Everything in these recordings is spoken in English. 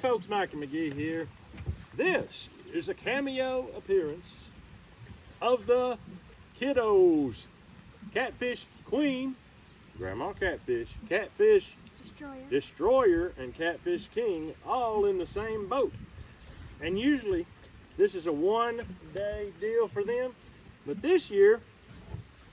Hey folks, Mike and McGee here. This is a cameo appearance of the kiddos. Catfish Queen, Grandma Catfish, Catfish Destroyer, and Catfish King all in the same boat. And usually this is a one-day deal for them, but this year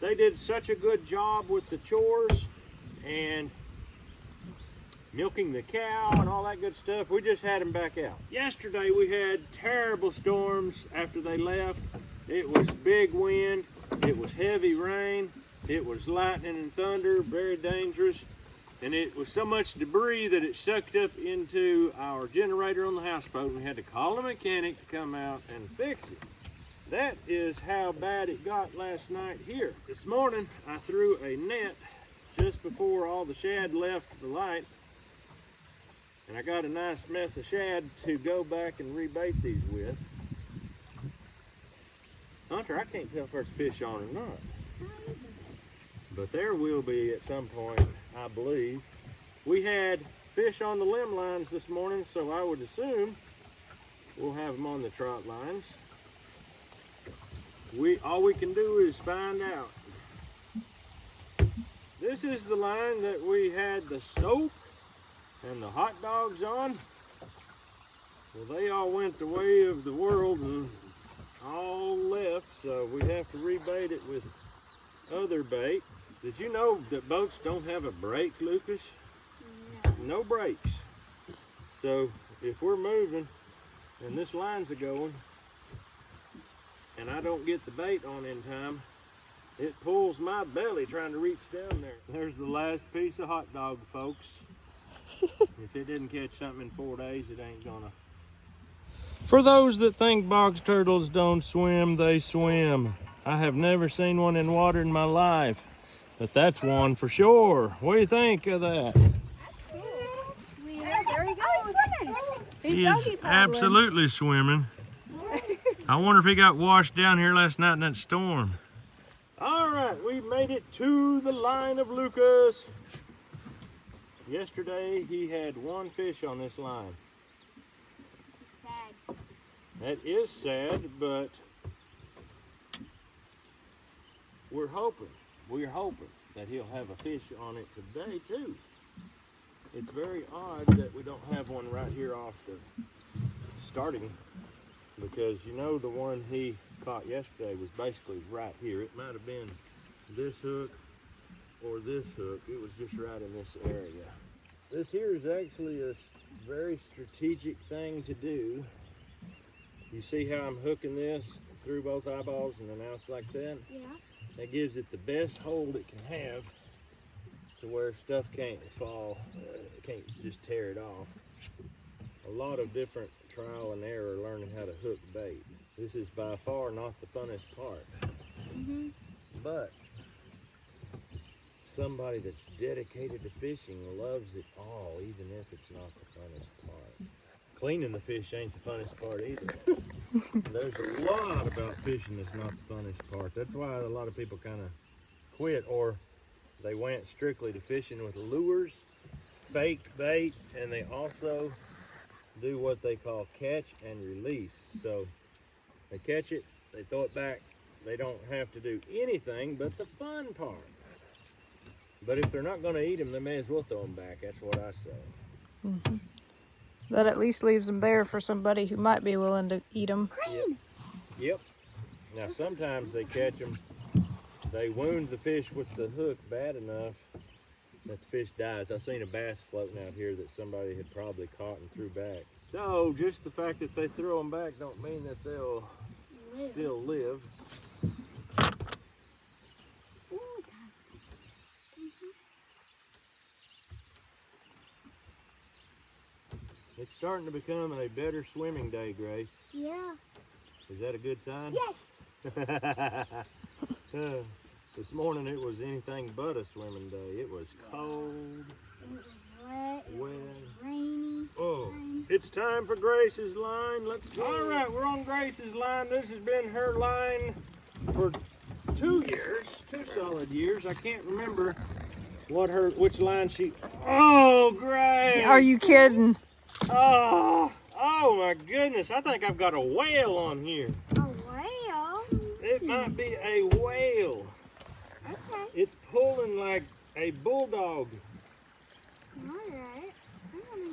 they did such a good job with the chores and milking the cow and all that good stuff, we just had them back out. Yesterday we had terrible storms after they left. It was big wind, it was heavy rain, it was lightning and thunder, very dangerous, and it was so much debris that it sucked up into our generator on the houseboat, and we had to call a mechanic to come out and fix it. That is how bad it got last night here. This morning I threw a net just before all the shad left the light, and I got a nice mess of shad to go back and rebait these with. Hunter, I can't tell if there's fish on or not. But there will be at some point, I believe. We had fish on the limb lines this morning, so I would assume we'll have them on the trot lines. All we can do is find out. This is the line that we had the soap and the hot dogs on. Well, they all went the way of the world and all left, so we have to rebait it with other bait. Did you know that boats don't have a brake, Lucas? No brakes. So if we're moving and this line's a going and I don't get the bait on in time, it pulls my belly trying to reach down there. There's the last piece of hot dog, folks. If it didn't catch something in 4 days, it ain't gonna. For those that think box turtles don't swim, they swim. I have never seen one in water in my life, but that's one for sure. What do you think of that? Yeah, there he goes. He is absolutely swimming. I wonder if he got washed down here last night in that storm. All right, we made it to the line of Lucas. Yesterday, he had one fish on this line. Sad. That is sad, but we're hoping that he'll have a fish on it today too. It's very odd that we don't have one right here off the starting, because you know the one he caught yesterday was basically right here. It might have been this hook or this hook. It was just right in this area. This here is actually a very strategic thing to do. You see how I'm hooking this through both eyeballs and then out like that? Yeah. That gives it the best hold it can have to where stuff can't fall, can't just tear it off. A lot of different trial and error learning how to hook bait. This is by far not the funnest part. But somebody that's dedicated to fishing loves it all, even if it's not the funnest part. Cleaning the fish ain't the funnest part either. There's a lot about fishing that's not the funnest part. That's why a lot of people kind of quit, or they went strictly to fishing with lures, fake bait, and they also do what they call catch and release. So they catch it, they throw it back. They don't have to do anything but the fun part. But if they're not going to eat them, they may as well throw them back. That's what I say. That at least leaves them there for somebody who might be willing to eat them. Yep. Now sometimes they catch them, they wound the fish with the hook bad enough that the fish dies. I've seen a bass floating out here that somebody had probably caught and threw back. So just the fact that they throw them back don't mean that they'll still live. It's starting to become a better swimming day, Grace. Yeah. Is that a good sign? Yes. This morning it was anything but a swimming day. It was cold. It was wet. Wet. It was rainy. Oh, it's time for Grace's line. Let's go. All right, we're on Grace's line. This has been her line for 2 years, 2 solid years. I can't remember which line she. Oh, Grace! Are you kidding? Oh, oh my goodness. I think I've got a whale on here. A whale? It might be a whale. Okay. It's pulling like a bulldog. Alright.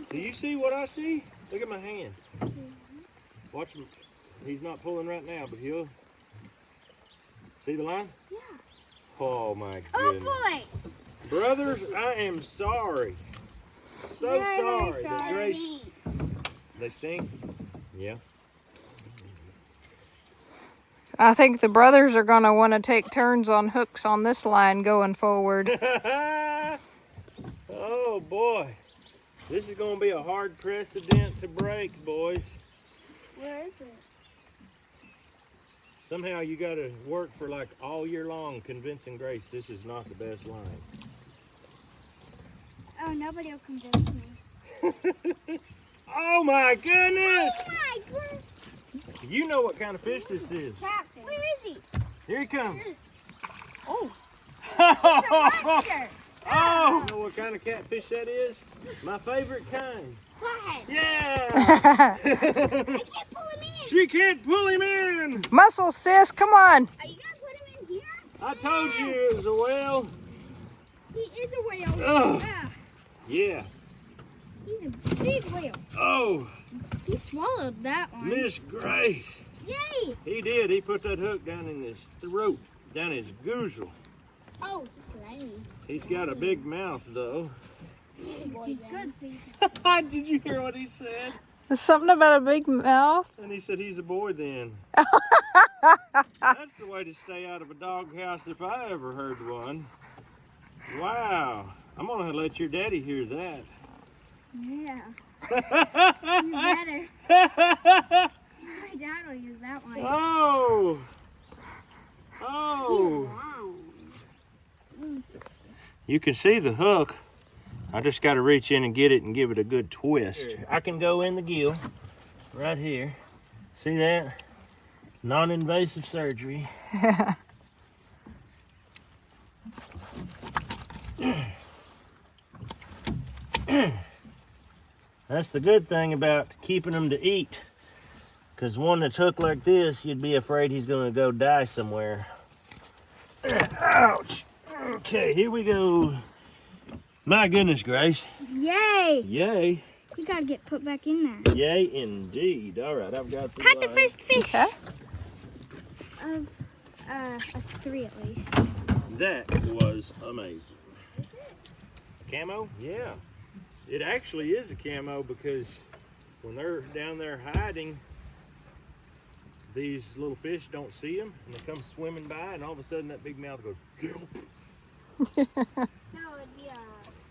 Do you see what I see? Look at my hand. Watch him. He's not pulling right now, but he'll. See the line? Yeah. Oh my Oh goodness. boy! Brothers, I am sorry. So Very sorry. that Grace, they stink? Yeah. I think the brothers are going to want to take turns on hooks on this line going forward. Oh boy. This is going to be a hard precedent to break, boys. Where is it? Somehow you got to work for like all year long convincing Grace this is not the best line. Oh, nobody will convince me. Oh my goodness! Oh my goodness! You know what kind of fish this is. Catfish. Where is he? Here he comes. Oh, Oh! Weston. You know what kind of catfish that is? My favorite kind. Flathead. Yeah! I can't pull him in. She can't pull him in! Muscle, sis, come on. Are you gonna put him in here? I told you it was a whale. He is a whale. Ugh. Ah, Yeah. he's a big whale. Oh, He swallowed that one. Miss Grace. Yay! He did. He put that hook down in his throat, down his goozle. Oh, slimy. He's got a big mouth, though. He's good. So Did you hear what he said? There's something about a big mouth. And he said he's a boy then. That's the way to stay out of a doghouse if I ever heard one. Wow. I'm going to let your daddy hear that. yeah. You better. My dad will use that one. Oh. Oh. You can see the hook. I just got to reach in and get it and give it a good twist. I can go in the gill right here. See that? Non-invasive surgery. That's the good thing about keeping them to eat. Because one that's hooked like this, you'd be afraid he's going to go die somewhere. Ouch. Okay, here we go. My goodness, Grace. Yay! Yay. You gotta get put back in there. Yay, indeed. All right, I've got the Caught the line. first fish Okay. of us three at least. That was amazing. Camo? Yeah. It actually is a camo because when they're down there hiding, these little fish don't see them and they come swimming by and all of a sudden that big mouth goes, "Gulp." No, it'd be a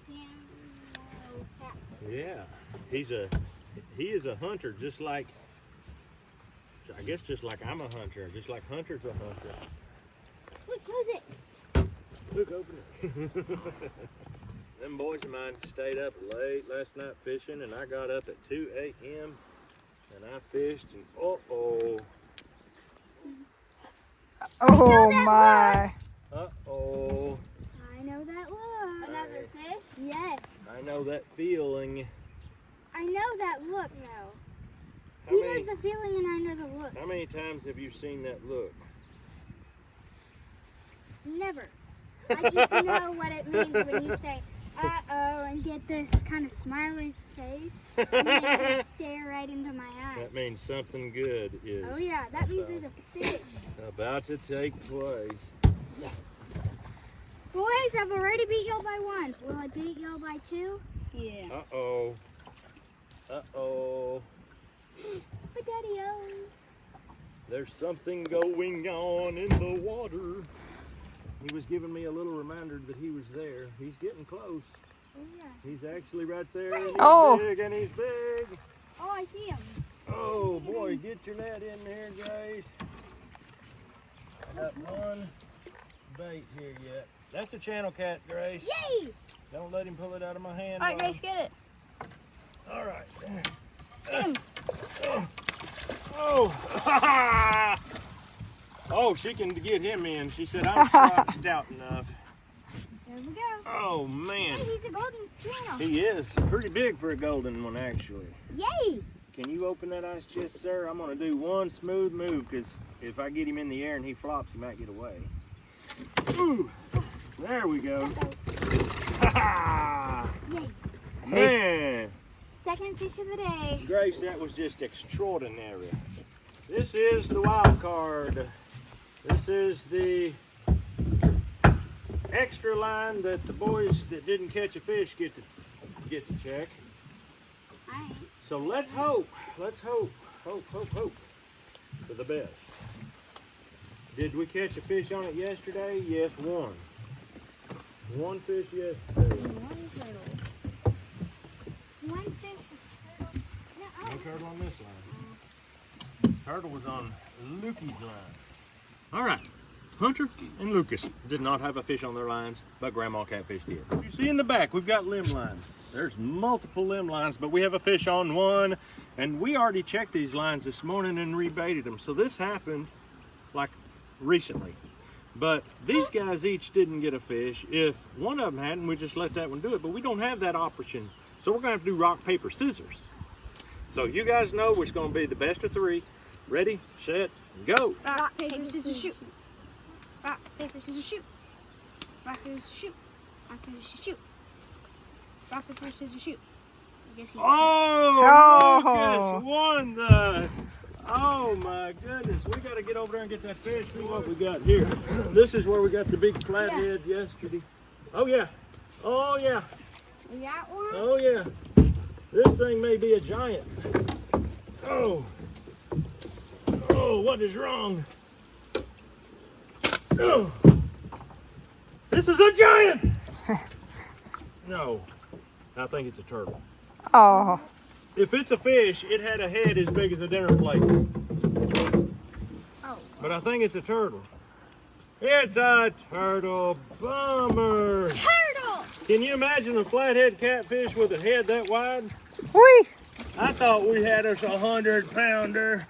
camo catfish. Yeah. He is a hunter just like, I guess just like I'm a hunter, just like Hunter's a hunter. Wait, close it. Look, open it. Them boys of mine stayed up late last night fishing, and I got up at 2 a.m. and I fished, and uh-oh. Oh my. Uh-oh. I know that look. Another fish? Yes. I know that feeling. I know that look now. How He many, knows the feeling and I know the look. how many times have you seen that look? Never. I just know what it means when you say, uh-oh, and get this kind of smiling face. And then you stare right into my eyes. That means something good is Oh yeah, that means there's a fish. about to take place. Yes. Boys, I've already beat y'all by 1. Will I beat y'all by 2? Yeah. Uh-oh. Uh-oh. But Daddy-o. There's something going on in the water. He was giving me a little reminder that he was there. He's getting close. Oh yeah. He's actually right there. And he's Oh. big and he's big. Oh, I see him. Oh boy, get your net in there, Grace. Got one bait here yet. That's a channel cat, Grace. Yay! Don't let him pull it out of my hand. All right, while Grace, get it. All right. Get him. Oh. Oh, she can get him in. She said I'm not stout enough. There we go. Oh man. Hey, he's a golden channel. He is pretty big for a golden one, actually. Yay! Can you open that ice chest, sir? I'm gonna do one smooth move because if I get him in the air and he flops, he might get away. Ooh, there we go. Yay. Man, Second fish of the day. Grace, that was just extraordinary. This is the wild card. This is the extra line that the boys that didn't catch a fish get to check. Alright. So let's hope for the best. Did we catch a fish on it yesterday? Yes, one. One fish yesterday. One turtle. One fish. Turtle. No turtle on this line. Turtle was on Lukey's line. All right, Hunter and Lucas did not have a fish on their lines, but Grandma Catfish did. You see in the back, we've got limb lines. There's multiple limb lines, but we have a fish on one, and we already checked these lines this morning and rebaited them. So this happened like recently. But these guys each didn't get a fish. If one of them hadn't, we just let that one do it, but we don't have that option. So we're gonna have to do rock, paper, scissors. So you guys know which is gonna be the best of three. Ready, set, go. Rock, paper, scissors, shoot. Rock, paper, scissors, shoot. Rock, paper, scissors, shoot. Rock, paper, scissors, shoot. Rock, paper, scissors, shoot. Oh, Lucas won the... Oh my goodness, we gotta get over there and get that fish. See what we got here. This is where we got the big flathead yesterday. Oh yeah, oh yeah, We got one? oh yeah. This thing may be a giant. Oh, oh, what is wrong? Oh, this is a giant. No, I think it's a turtle. Oh, If it's a fish, it had a head as big as a dinner plate. Oh. But I think it's a turtle. It's a turtle. Bummer. Turtle! Can you imagine a flathead catfish with a head that wide? whee! I thought we had us 100-pounder.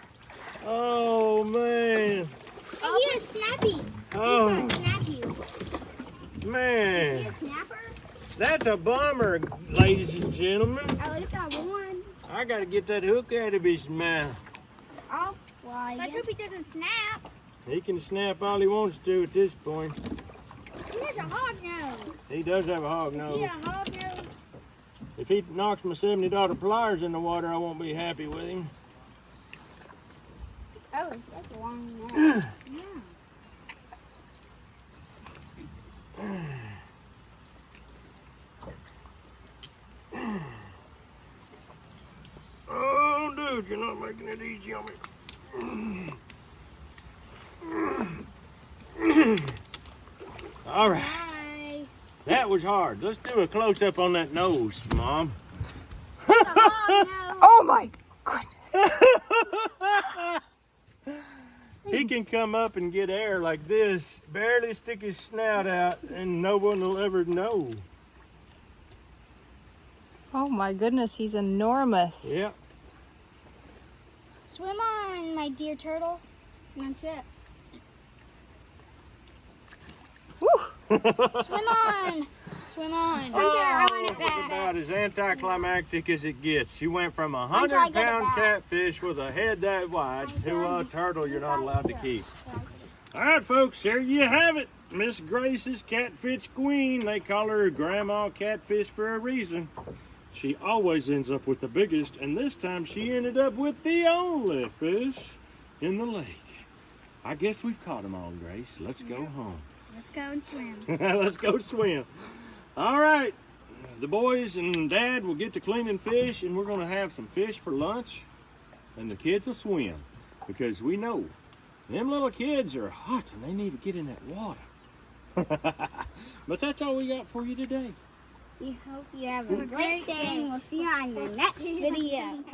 Oh, man. And he is snappy. Oh, He's gonna snap you. man. Is he a snapper? That's a bummer, ladies and gentlemen. At least I won. I got to get that hook out of his mouth. Oh, well, let's hope he doesn't snap. He can snap all he wants to at this point. He has a hog nose. He does have a hog Is nose. he a hog nose? If he knocks my $70 pliers in the water, I won't be happy with him. Oh, that's a long nose. Yeah. Oh, dude, you're not making it easy on me. All right, Bye. that was hard. Let's do a close-up on that nose, Mom. That's a hog nose. Oh my goodness. He can come up and get air like this, barely stick his snout out, and no one will ever know. Oh my goodness, he's enormous. Yep. Swim on, my dear turtle. That's it. Woo! Swim on. Swim on. Oh, I want it it's back. about as anticlimactic as it gets. You went from a Hunter, I get it 100-pound back. catfish with a head that wide to a turtle you're not allowed to keep. Well, All right, folks, there you have it. Miss Grace's catfish queen. They call her Grandma Catfish for a reason. She always ends up with the biggest, and this time she ended up with the only fish in the lake. I guess we've caught them all, Grace. Let's go home. let's go and swim. Let's go swim. All right, the boys and Dad will get to cleaning fish, and we're going to have some fish for lunch, and the kids will swim, because we know them little kids are hot, and they need to get in that water. But that's all we got for you today. We hope you have a great day, and we'll see you on the next video.